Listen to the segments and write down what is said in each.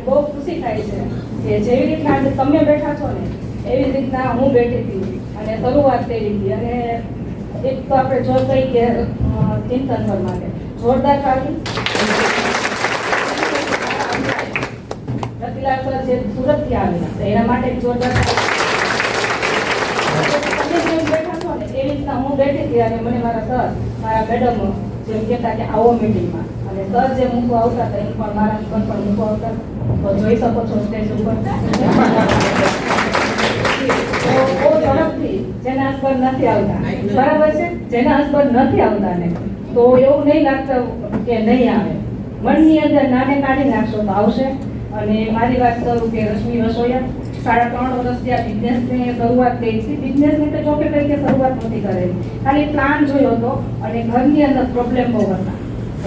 બહુ ખુશી થાય છે કે જેવી રીતના આજે તમે બેઠા છો ને એવી રીતના હું બેઠી હતી અને શરૂઆત કરી હતી. અને એક તો આપણે જો કઈ કે ચિંતન પર માટે જોરદાર તાળી. રતિલાલ સર જે સુરતથી આવેલા એના માટે જોરદાર તમે જેમ બેઠા છો ને એવી રીતના હું બેઠી હતી અને મને મારા સર મારા મેડમ જેમ કહેતા કે આવો મીટિંગમાં અને સર જે મૂકવા આવતા હતા એ પણ મારા હસબન્ડ પણ મૂકવા આવતા. તો જોઈ શકો છો સ્ટેજ ઉપર બહુ ઝડપથી જેના હસબન્ડ નથી આવતા, બરાબર છે, જેના હસબન્ડ નથી આવતા ને તો એવું નહીં લાગતું કે નહીં આવે, મનની અંદર નાને કાઢી નાખશો તો આવશે. અને મારી વાત કરું કે રશ્મિ વસોયા 3.5 વર્ષથી આ બિઝનેસની શરૂઆત કરી છે. બિઝનેસની તો જોકે કઈ કે શરૂઆત નથી કરેલી, ખાલી પ્લાન જોયો હતો અને ઘરની અંદર પ્રોબ્લેમ બહુ હતા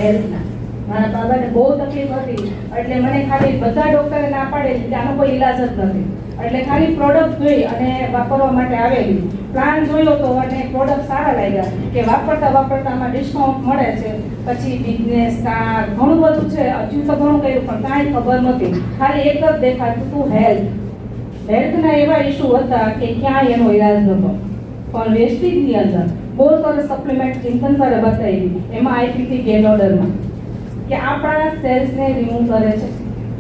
હેલ્થના. મારા બાબાને બહુ તકલીફ હતી એટલે મને ખાલી બધા ડોક્ટરે ના પાડેલી કે આનો કોઈ ઈલાજ જ નથી એટલે ખાલી પ્રોડક્ટ જોઈ અને વાપરવા માટે આવેલી. પ્લાન જોયો તો અને પ્રોડક્ટ સારા લાગ્યા કે વાપરતા આમાં ડિસ્કાઉન્ટ મળે છે. પછી બિઝનેસ કાર ઘણું બધું છે, હજુ તો ઘણું કર્યું પણ કાંઈ ખબર નથી. ખાલી એક જ દેખાતું હતું હેલ્થના એવા ઇસ્યુ હતા કે ક્યાંય એનો ઈલાજ નહોતો. પણ વેસ્ટીજની અંદર બહુ સરસ સપ્લિમેન્ટ ચિંતન સરે બતાવી. એમાં આઈપીટી ગેલ ઓર્ડરમાં કે આપણા સેલ્સને રિમૂવ કરે છે,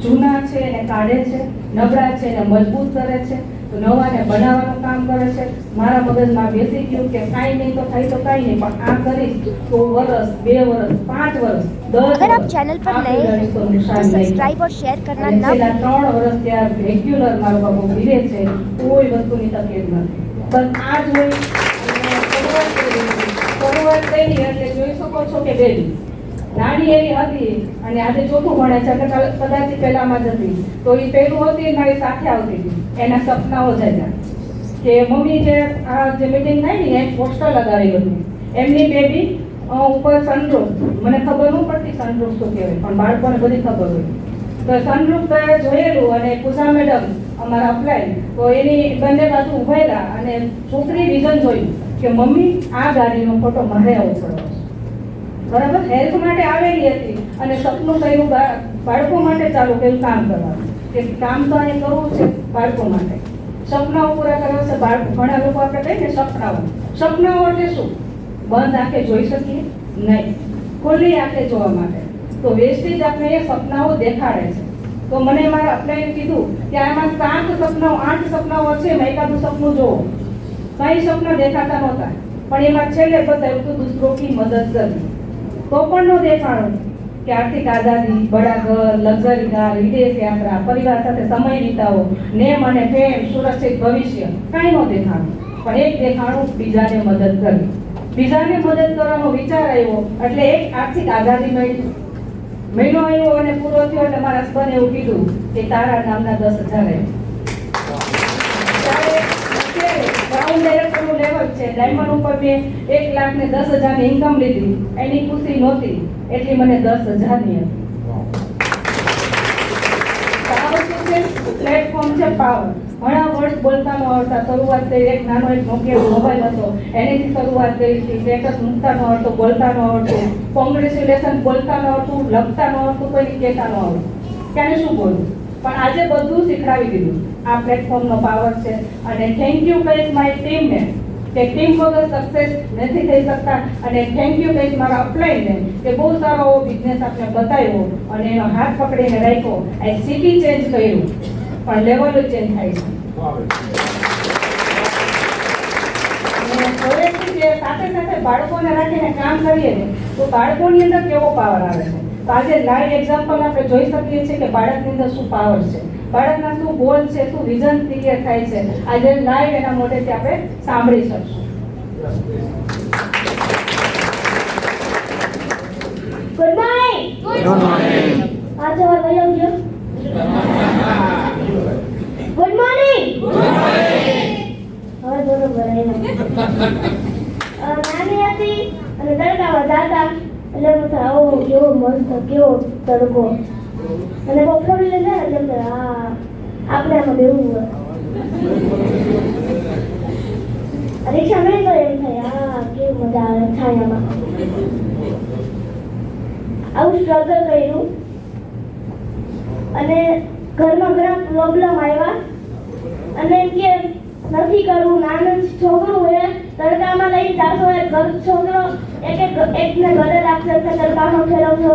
જૂના છે એને કાઢે છે, નબળા છે એને મજબૂત કરે છે, તો નવાને બનાવવાનું કામ કરે છે. મારા મગજમાં બેસી ગયું કે કાંઈ નહીં તો થાય તો કાંઈ નહીં, પણ આ કરીશ તો વર્ષ 2 વર્ષ 5 વર્ષ 10 अगर आप चैनल पर नए हैं तो सब्सक्राइब और शेयर करना ना भूलें। 3 વર્ષ ત્યાં રેગ્યુલર મારો બાબુ ધીરે છે, કોઈ વસ્તુની તકલીફ નથી. બસ આ જોઈ શરૂઆત કરી એટલે જોઈ શકો છો કે બેબી નાની એવી હતી અને આજે ચોથું ભણે છે એટલે કદાચ પહેલામાં જ હતી તો એ પહેલું હતી મારી સાથે આવતી હતી. એના સપનાઓ જતા કે મમ્મી જે આ જે મીટિંગ થાય ને એ પોસ્ટર લગાવેલું હતું એમની બેબી ઉપર સનરૂફ, મને ખબર ન પડતી સનરૂફ શું કહેવાય પણ બાળકોને બધી ખબર હોય. તો સનરૂફ જોયેલું અને પૂજા મેડમ અમારા અપ્લાય તો એની બંને બાજુ ઉભેલા અને છોકરી વિઝન જોયું કે મમ્મી આ ગાડીનો ફોટો મારે આવવો પડે, બરાબર. હેલ્થ માટે આવેલી હતી અને સપનું કર્યું બાળકો માટે ચાલુ કર્યું કામ કરવાનું કે કામ તો અહીં કરવું છે બાળકો માટે. સપનાઓ પૂરા કરવા છે બાળકો. ઘણા લોકો આપણે કહીએ ને સપનાઓ એટલે શું? બંધ આંખે જોઈ શકીએ નહીં, ખુલ્લી આંખે જોવા માટે. તો વેસ્ટેજ આપણે એ સપનાઓ દેખાડે છે. તો મને મારા અપ્લાય કીધું કે આમાં 7 સપનાઓ 8 સપનાઓ છે, મેં એકાદું સપનું જોવો. કઈ સપના દેખાતા નહોતા પણ એમાં છેલ્લે બતાવ્યું તો દૂસરો કી મદદ કરવી. તો પણ નો દેખાડો કે આર્થિક આઝાદી, બડા ઘર, લક્ઝરી કાર, વિદેશ યાત્રા, પરિવાર સાથે સમય વિતાવો, નેમ અને ફેમ, સુરક્ષિત ભવિષ્ય, કાંઈ નો દેખાડો. પણ એક દેખાડું બીજાને મદદ કરવી. બીજાને મદદ કરવાનો વિચાર આવ્યો એટલે એક આર્થિક આઝાદી મળી. મહિનો આવ્યો અને પૂરો થયો એટલે મારા હસબન્ડે એવું કીધું કે તારા નામના 10,000 બ્રાઉન ડાયરેક્ટરનું લેવલ છે, ડાયમંડ ઉપર મેં 1,10,000 ની ઇન્કમ લીધી. એની ખુશી નહોતી એટલી મને 10,000 ની હતી. પાવર શું છે? પ્લેટફોર્મ છે પાવર. ઘણા વર્ષ બોલતા ન આવડતા, શરૂઆત કરી એક નાનો એક નોકિયા મોબાઈલ હતો એનેથી શરૂઆત કરી હતી. સ્ટેટસ મૂકતા ન આવડતું, બોલતા ન આવડતું, કોંગ્રેચ્યુલેશન બોલતા ન આવડતું, લખતા ન આવડતું, કોઈ કહેતા ન આવડતું, ક્યારે શું બોલવું. પણ આજે બધું શીખડાવી દીધું. આ પ્લેટફોર્મનો પાવર છે અને થેન્ક યુ કહીશ મારી ટીમને કે ટીમ વગર સક્સેસ નથી થઈ શકતા. અને થેન્ક યુ કહીશ મારા અપ્લાયને કે બહુ સારો બિઝનેસ આપણે બતાવ્યો અને એનો હાથ પકડીને રાખ્યો. આ સિટી ચેન્જ કર્યું પણ લેવલ ચેન્જ થાય છે. સાથે સાથે બાળકોને રાખીને કામ કરીએ ને તો બાળકોની અંદર કેવો પાવર આવે છે. તો આજે લાઈવ એક્ઝામ્પલ આપણે જોઈ શકીએ છીએ કે બાળકની અંદર શું પાવર છે, બાળકના શું ગોલ છે, શું વિઝન ક્લિયર થાય છે. આજે લાઈવ એના મોઢેથી આપણે સાંભળી શકશું. Good morning. Good morning. आज और बोलो गुड मॉर्निंग। Good morning. और बोलो बोले નાની હતી અને તડકામાં જાતા એટલે હું આવો કેવો મસ્ત કેવો તડકો અને બપોર લઈને એટલે આપણે આમાં બેવું રિક્ષા મળી તો એમ થાય કેવી મજા આવે છાયામાં. આવું સ્ટ્રગલ કર્યું અને ઘરમાં ઘણા પ્રોબ્લેમ આવ્યા અને કે નથી કરવું, નાનું છોકરું હોય તડકામાં લઈ જાશો, એ ઘર છોકરો એકને ઘરે રાખશે કે તડકામાં ફેરવશો.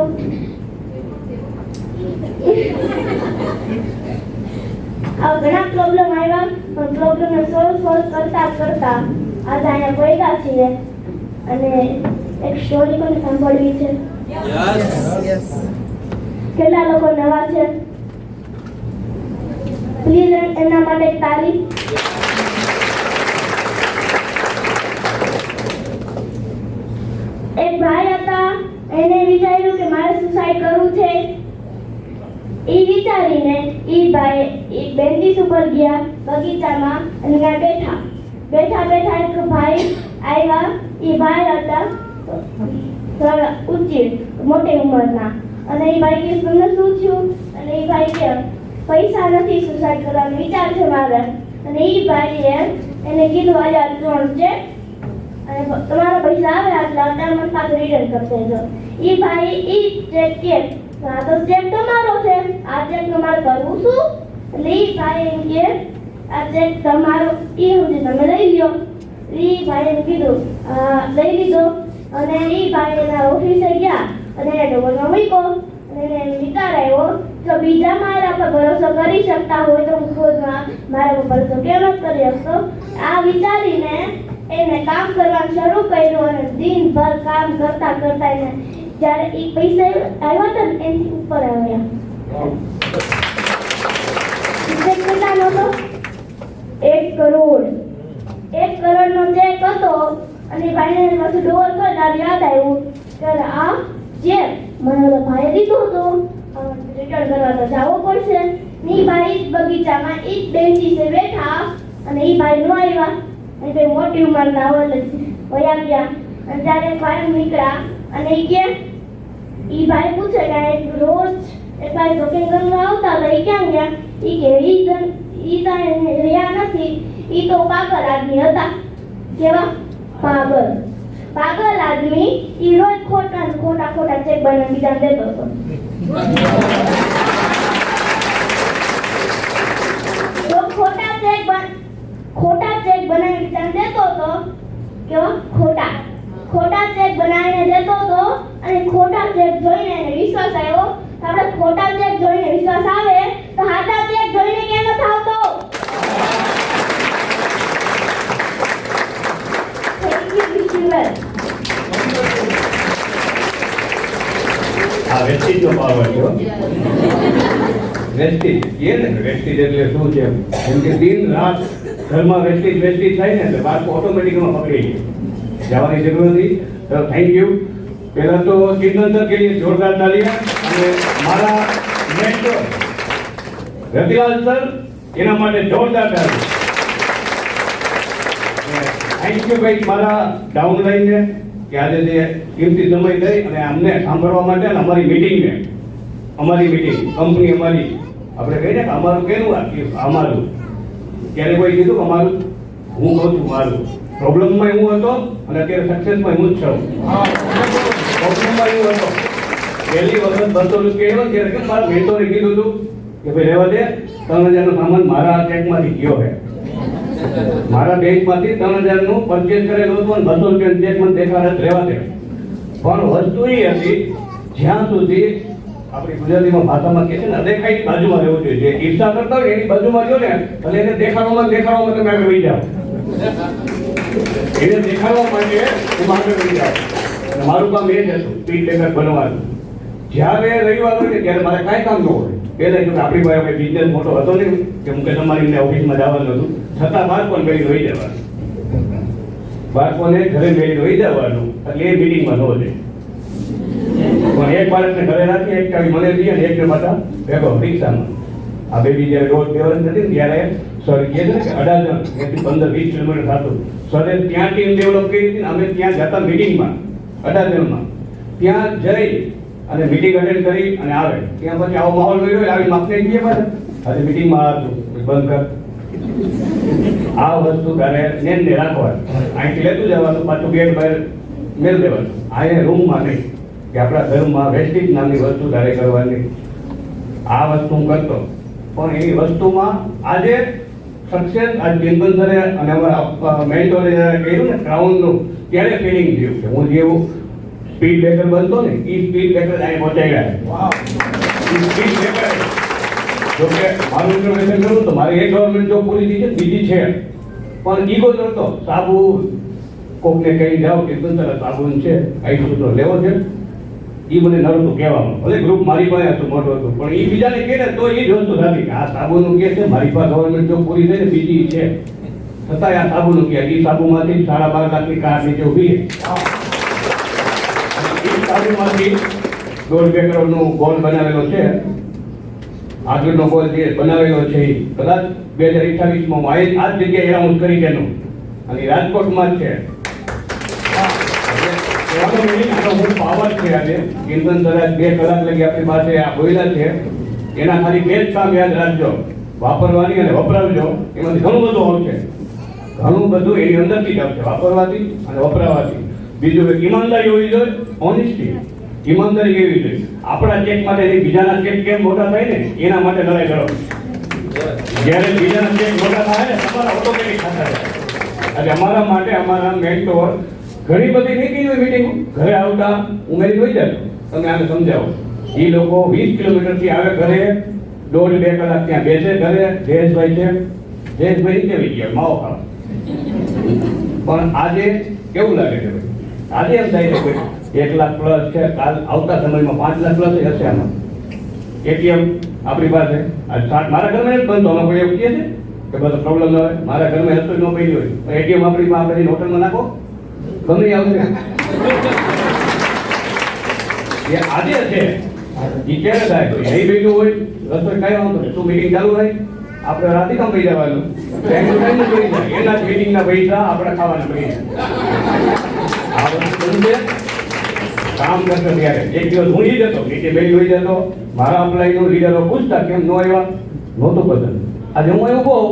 આ ઘણા પ્રોબ્લેમ આવ્યા, પણ પ્રોબ્લેમને સોલ્વ કરતા કરતા આજે અહીંયા પહોંચ્યા છીએ અને એક સ્ટોરી પણ સાંભળવી છે. કેટલા લોકો નવા છે? પ્લીઝ એના માટે એક તાળી. એક ભાઈ હતા, એને વિચાર્યું કે મારે સુસાઇડ કરવું છે. એ વિચારીને એ ભાઈ એક બેન્ચીસ ઉપર ગયા બગીચામાં અને ત્યાં બેઠા એક ભાઈ આવ્યા. એ ભાઈ હતા થોડા ઊંચી મોટી ઉંમરના અને એ ભાઈ કે તમને શું થયું? અને એ ભાઈ કે પૈસા નથી, સુસાઇડ કરવાનો વિચાર છે મારે. અને એ ભાઈએ એને કીધું આજે 3 ચેક અને તમારા પૈસા આવે આટલા મને પાછું રિટર્ન કરી દેજો. એ ભાઈ એ ચેક કે આ તો ચેક તમારો છે, આ ચેક તમારે કરવું શું? એટલે એ ભાઈ એમ કે આ ચેક તમારો એ સમજી તમે લઈ લ્યો. એ ભાઈ એમ કીધું લઈ લીધો અને એ ભાઈ એના ઓફિસે ગયા અને એને ડબલમાં મૂક્યો અને એને વિચાર આવ્યો તો બીજા મારા પર ભરોસો કરી શકતા હોય તો હું ખુદમાં મારા પર ભરોસો કેમ ન કરી શકતો? આ વિચારીને એને કામ કરવાનું શરૂ કર્યું અને દિનભર કામ કરતા એને જ્યારે એ પૈસા આવ્યા હતા ને એની ઉપર આવ્યા. કેટલાનો હતો? 1 કરોડ. 1 કરોડનો ચેક હતો અને ભાઈને પાછું ડોર પર યાદ આવ્યું કે આ ચેક મને ઓલો ભાઈએ દીધો હતો, રિટર્ન કરવા તો જવું પડશે. ની ભાઈ બગીચામાં એક બેન્ચીસે બેઠા અને એ ભાઈ નો આવ્યા અને તે મોટી ઉંમરના વયા ગયા. અને ત્યારે ભાઈ નીકળ્યા અને એ કે ઈ ભાઈ પૂછે કે રોજ એક ભાઈ શોપિંગ કરવા આવતા હતા, એ ક્યાં ગયા? ઈ કે ઈ રહ્યા નથી, ઈ તો પાગલ આદમી હતા. કેવા? પાગલ આદમી. ઈ રોજ ખોટા ચેક બનાવી બીજાને દેતો હતો. તો ખોટા ચેક બનાવી બીજાને દેતો હતો. કેવા? ખોટા ચેક બનાવીને દેતો હતો અને ખોટા ચેક જોઈને એને વિશ્વાસ આવ્યો. આપણે ખોટા ચેક જોઈને વિશ્વાસ આવે તો સાચા ચેક જોઈને કેમ ન થાવતો? આ વેસ્ટીજ નો પાવર છે. વેસ્ટીજ એટલે શું છે? કેમ કે દિન રાત ઘરમાં વેસ્ટીજ થાય ને એટલે બાળકો ઓટોમેટિકમાં પકડી જવાની જરૂર નથી. તો થેન્ક યુ. પહેલા તો ચિંતન સર કે लिए જોરદાર તાલિયા અને મારા મેન્ટોર રતિલાલ સર એના માટે જોરદાર તાલિયા. થેન્ક યુ ભાઈ મારા ડાઉનલાઈનને કે આજે જે કિંમતી સમય દઈ અને અમને સાંભળવા માટે અને અમારી મિટિંગ કંપની અમારી આપણે કહીએ ને કે અમારું કેવું અમારું ત્યારે કોઈ કીધું અમારું, હું કહું છું મારું. પ્રોબ્લેમમાં હું હતો અને અત્યારે સક્સેસમાં હું જ છું. પ્રોબ્લેમમાં હું હતો પહેલી વખત 200 રૂપિયા આવ્યો ત્યારે કે મારા મેન્ટોરે કીધું હતું કે ભાઈ રહેવા દે, 3000 નો સામાન મારા ચેકમાંથી ગયો છે. મારા બેંકમાંથી 3000 નું પરચેસ કરેલું હતું અને 200 રૂપિયા ચેક મને દેખાડે રહેવા દે. પણ વસ્તુ એ હતી જ્યાં સુધી આપણી ગુજરાતીમાં ભાષામાં કહે છે ને અદેખાઈની બાજુમાં રહેવું જોઈએ. જે ઈર્ષા કરતા હોય એની બાજુમાં જો ને એટલે એને દેખાડવામાં તમે આગળ વહી જાઓ. એને દેખાડવા માટે હું આગળ વહી જાઉં. મારું કામ એ જ હતું સ્પીડ બ્રેકર બનવાનું. જ્યારે રવિવાર હોય ને ત્યારે મારે કાંઈ કામ ન હોય. પહેલા જો આપણી પાસે બિઝનેસ મોટો હતો ને કે હું કે તમારી ઓફિસમાં જવાનું હતું, છતાં બાળકોને મેળવી રહી જવાનું. બાળકોને ઘરે મેળવી રહી જવાનું એટલે એ મિટિંગમાં ન જાય. પણ એક બાળકને ઘરે રાખી એક ચાવી મને દઈએ અને એકને પાછા ભેગો રિક્ષામાં. આ બેબી જ્યારે રોજ 2 વર્ષ હતી ને ત્યારે સર કહે છે ને કે 18 થી 15-20 કિલોમીટર થતું. સરે ત્યાં ટીમ ડેવલપ કરી હતી ને અમે ત્યાં જતા મિટિંગમાં 18 ત્યાં જઈ અને મિટિંગ અટેન્ડ કરી અને આવે ત્યાં પછી આવો માહોલ મળ્યો આવી માપને જઈએ પાછા આજે મિટિંગમાં હતું બંધ કર. આ વસ્તુ તારે ને રાખવાની. અહીંથી લેતું જવાનું પાછું ગેટ બહાર મેળ દેવાનું. આ રૂમમાં નહીં કે આપણા ઘરમાં વેસ્ટેજ નામની વસ્તુ તારે કરવાની. આ વસ્તુ હું કરતો પણ એની વસ્તુમાં આજે સક્સેસ આ ચિંતન સરે અને અમારા મેન્ટોરે જ્યારે કહ્યું ને ક્રાઉનનું ત્યારે ફિલિંગ થયું કે હું જેવું સ્પીડ બ્રેકર બનતો ને એ સ્પીડ બ્રેકર અહીં પહોંચાઈ ગયા સ્પીડ બ્રેકર જોકે મારું ઇન્ફોર્મેશન કરું તો મારી એક ગવર્મેન્ટ જોબ પૂરી થઈ છે, બીજી છે, પણ ઈગો નહોતો. સાબુ કોકને કહી જાઓ કે સાબુ છે આઈશું તો લેવો છે, એ મને નડતું કહેવાનું. ભલે ગ્રુપ મારી પાસે હતું, મોટું હતું, પણ એ બીજાને કહે ને તો એ જ વસ્તુ થતી કે આ સાબુનું કહે છે, મારી પાસે ગવર્મેન્ટ જોબ પૂરી થઈ ને બીજી છે, છતાંય આ સાબુનું કહે. એ સાબુમાંથી 12.5 લાખની કાર નીચે ઉભી છે. એ સાબુમાંથી 1.5 કરોડનું ગોલ બનાવેલો છે. આગળનો ગોલ જે બનાવેલો છે એ કદાચ 2028માં આ જ જગ્યાએ એનાઉન્સ કરી તેનું, અને રાજકોટમાં જ છે. પાવર છે આજે ચિંતન સરાજ 2 કલાક લગી આપણી પાસે આ બોયલા છે. એના ખાલી 2 જ કામ યાદ રાખજો, વાપરવાની અને વપરાવજો. એમાંથી ઘણું બધું આવશે, ઘણું બધું એની અંદરથી જ આવશે, વાપરવાથી અને વપરાવાથી. બીજું એક ઈમાનદારી હોવી જોઈએ, ઓનેસ્ટી, ઈમાનદારી કેવી જોઈએ. આપણા ચેક માટે બીજાના ચેક કેમ મોટા થાય ને એના માટે લડાઈ કરો. જ્યારે બીજાના ચેક મોટા થાય ને તમારા ઓટોમેટિક થતા જાય. એટલે અમારા માટે અમારા મેન્ટોર ઘણી બધી નહીં કીધી હોય મીટિંગ, ઘરે આવતા ઉમેરી હોય જાય. તમે આને સમજાવો. એ લોકો 20 કિલોમીટરથી આવે ઘરે, 1.5-2 કલાક ત્યાં બેસે ઘરે. જયેશભાઈ છે, જયેશભાઈ કેવી ગયા માવો ખાવા. પણ આજે કેવું લાગે છે ભાઈ? આજે એમ થાય છે ભાઈ 1 લાખ પ્લસ છે, કાલ આવતા સમયમાં 5 લાખ પ્લસ હશે આમાં. એટીએમ આપણી પાસે મારા ઘરમાં જ બનતો, અમે કોઈ એવું કહે છે કે બધો પ્રોબ્લેમ ન હોય. મારા ઘરમાં રસોઈ ન પડી હોય પણ એટીએમ આપણી આપણે હોટલમાં નાખો, ગમે આવશે. એ આજે છે, એ ક્યારે થાય તો અહીં બેઠું હોય, રસોઈ કઈ વાંધો નહીં, શું મીટિંગ ચાલુ થાય આપણે રાતે કામ પડી જવાનું, એના જ મીટિંગના પૈસા આપણે ખાવાના પડી જાય. આ વસ્તુ બનશે કામ કરતો ત્યારે. એક દિવસ હું ઈ જતો, નીચે બેસી હોઈ જતો, મારા અપ્લાયનો લીડરો પૂછતા કેમ ન આવ્યા, નહોતું પસંદ. આજે હું એવું કહું,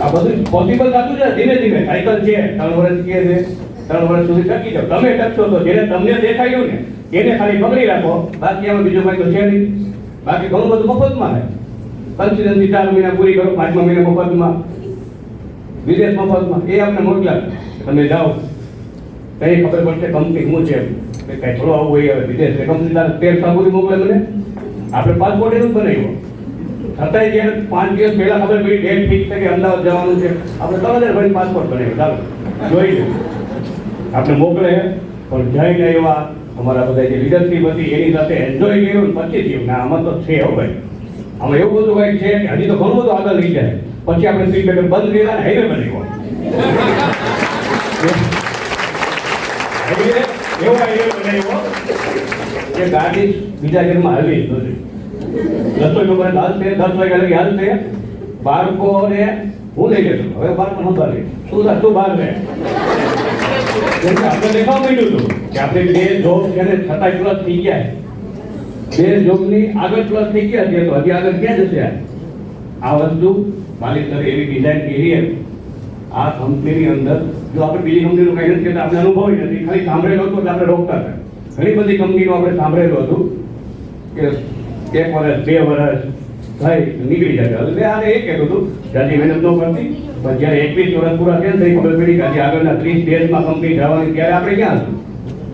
આ બધું પોસિબલ થતું છે ધીમે ધીમે. સાયકલ છે, 3 વર્ષ કહે છે, 3 વર્ષ સુધી ટકી જાવ. તમે ટકશો તો જેને તમને દેખાયું ને એને ખાલી પકડી રાખો, બાકી આમાં બીજું કઈ તો છે નહીં. બાકી ઘણું બધું મફતમાં છે. કન્સિસ્ટન્સી 4 મહિના પૂરી કરો, 5મા મહિને મફતમાં, વિદેશ મફતમાં. એ આપણે મોકલા, તમે જાઓ કઈ ખબર પડશે કંપની શું છે, કઈ થોડો આવું હોય હવે વિદેશ કંપની તારે 13 સાબુરી મોકલે મને. આપણે પાસપોર્ટ એનું જ બનાવ્યો, છતાંય જ્યારે 5 દિવસ પહેલા ખબર પડી ડેટ ફિક્સ છે કે અમદાવાદ જવાનું છે, આપણે 3000 પાસપોર્ટ બનાવ્યો. ચાલો જોઈ લો, આપણે મોકલે. પણ જઈને એવા અમારા બધા જે લીડરશીપ હતી એની સાથે એન્જોય કર્યું ને પછી થયું ના આમાં તો છે હવે ભાઈ, આમાં એવું બધું કંઈક છે કે હજી તો ઘણું બધું આગળ લઈ જાય. પછી આપણે સ્પીડ બ્રેકર બંધ કર્યા ને હાઈવે બનાવ્યો. એવો હાઈવે બનાવ્યો કે ગાડી બીજા ઘરમાં હાલવી જ નથી. રસોઈ લોકોને હાલશે, 10 વાગ્યા લગી હાલશે. બાળકોને હું લઈ જતો, હવે બાળકો સંભાળી તું બહાર રહે. આપણે દેખાવ માંડ્યું હતું કે આપણે 2 જોબ છે ને 27 પ્લસ થઈ ગયા, 2 જોબની આગળ પ્લસ થઈ ગયા છે, તો હજી આગળ ક્યાં જશે? આ વસ્તુ માલિક સર એવી ડિઝાઇન કરી આ કંપનીની અંદર. જો આપણે બીજી કંપનીનું કઈ નથી કહેતા, આપણે અનુભવ નથી, ખાલી સાંભળેલો હતો એટલે આપણે રોકતા હતા. ઘણી બધી કંપનીનું આપણે સાંભળેલું હતું કે 1 વર્ષ 2 વર્ષ થાય નીકળી જાય. એટલે આને એ કહેતું હતું જાજી મહેનત ન કરતી, પણ જ્યારે 21 વર્ષ પૂરા થયા ને ખબર પડી કે આજે આગળના 30 દેશમાં કંપની જવાની, ત્યારે આપણે ક્યાં હતું?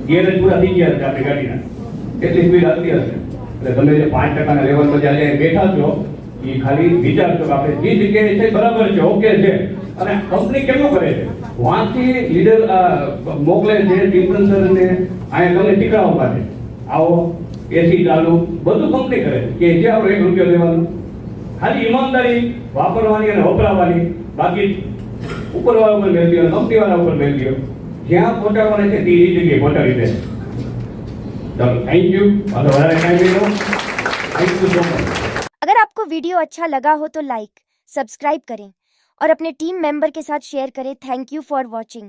ગેર જ પૂરા થઈ ગયા હતા આપણી ગાડીના, એટલી સ્પીડ આવતી હશે. એટલે તમે જે 5%ના લેવલ પર જ્યારે બેઠા છો એ ખાલી વિચારશો કે આપણે જે જગ્યાએ છે બરાબર છે, ઓકે છે. અને કંપની કેમનું કરે છે? વાંચી લીડર મોકલે છે ડિફરન્સરને, અહીંયા તમને શીખવાડવા માટે આવો એસી ચાલુ બધું કંપની કરે છે કે જે આપણે 1 રૂપિયો લેવાનો, ખાલી ઈમાનદારી વાપરવાની અને વપરાવાની. બાકી ઉપરવાળા ઉપર મેળવી દો, કંપનીવાળા ઉપર મેળવી દો, જ્યાં પહોંચાડવાના છે તે જગ્યાએ પહોંચાડી દે. चलो थैंक यू। अगर आपको वीडियो अच्छा लगा हो तो लाइक, सब्सक्राइब करें और अपने टीम मेंबर के साथ शेयर करें। Thank you for watching.